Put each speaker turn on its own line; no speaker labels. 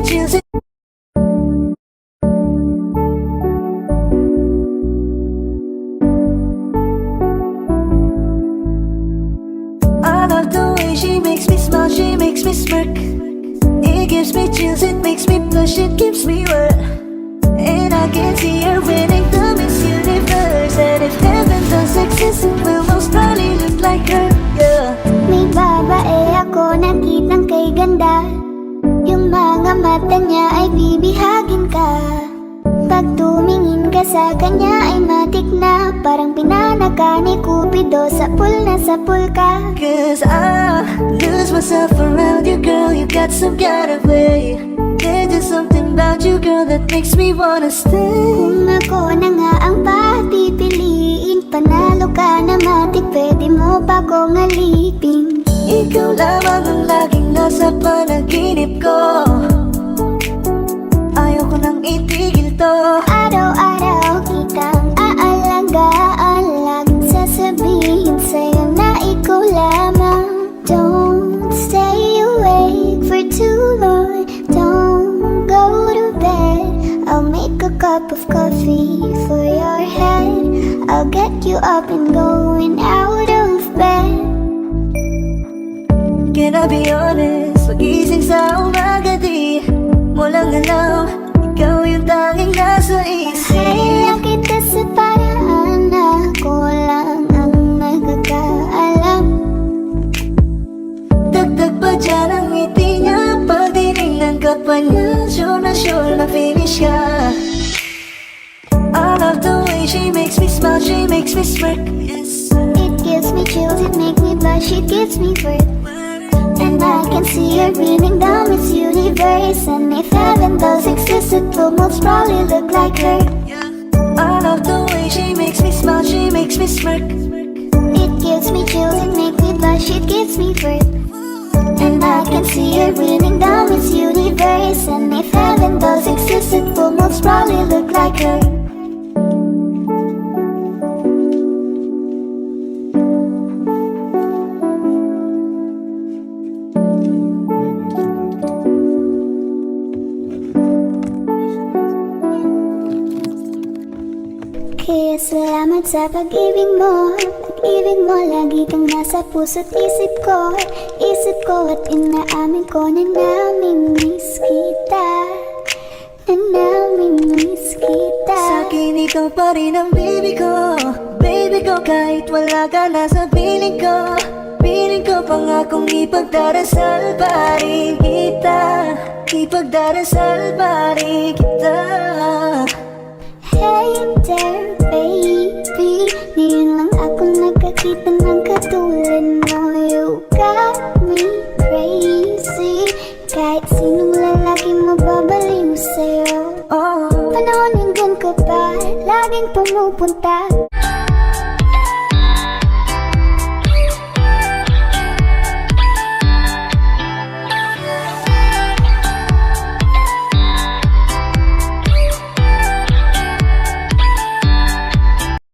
chills. I love the way she makes me smile, she makes me smirk. It gives me chills, it makes me blush, it gives me wet. And I can see her winning the Miss Universe. And if heaven does exist, it will most probably look like her, yeah.
May babae ako nakitang kay ganda. Yung mga mata niya ay bibihagin ka. Pag tumingin ka sa kanya ay matik na. Parang pinanaka ni Cupido, sapul na sapul ka.
Cause I lose myself around you, girl. You got some kind of way. There's just something about you, girl, that makes me wanna stay.
Kung ako na nga ang papipiliin, panalo ka na matik, pwede mo pa kong alipin.
Ikaw lamang ang laging nasa panaginip ko. Ayoko nang itigil to.
Araw-araw kitang aalagaan, laging sasabihin sa'yo na ikaw lamang. Don't stay awake for too long, don't go to bed. I'll make a cup of coffee for your head. I'll get you up and going out of bed.
Can I be honest? Pag-ising sa umaga di mo lang alam, ikaw yung tanging nasa isip.
Kaya kita sa paraan na ako lang ang nagkakaalam.
Dagdag pa dyan ang ngiti niya, pag tinignan ka pa niya, sure na finish ka. I love the way she makes me smile, she makes me smirk, yes.
It gives me chills, it makes me blush, it gives me birth. And I can see her winning the Miss Universe. And if heaven does exist, it will most probably look like her.
I love the way she makes me smile, she makes me smirk.
It gives me chills, it makes me blush, it gives me birth. And I can see her winning the Miss Universe. And if heaven does exist, it will most probably look like her. Kaya salamat sa pag-ibig mo. Pag-ibig mo, lagi kang nasa puso't isip ko. Isip ko at inaamin ko na namimiss kita. Na namimiss kita.
Sa'kin ikaw pa rin ang baby ko. Baby ko, kahit wala ka na sa piling ko. Piling ko pangakong ipagdarasal pa rin kita. Ipagdarasal pa rin kita.
Hey there baby, ngayon lang ako nagkakita ng katulad mo. You got me crazy, kahit sinong lalaki mababaliw sa'yo.
Oh,
Panahon hanggang ka pa, laging pumupunta.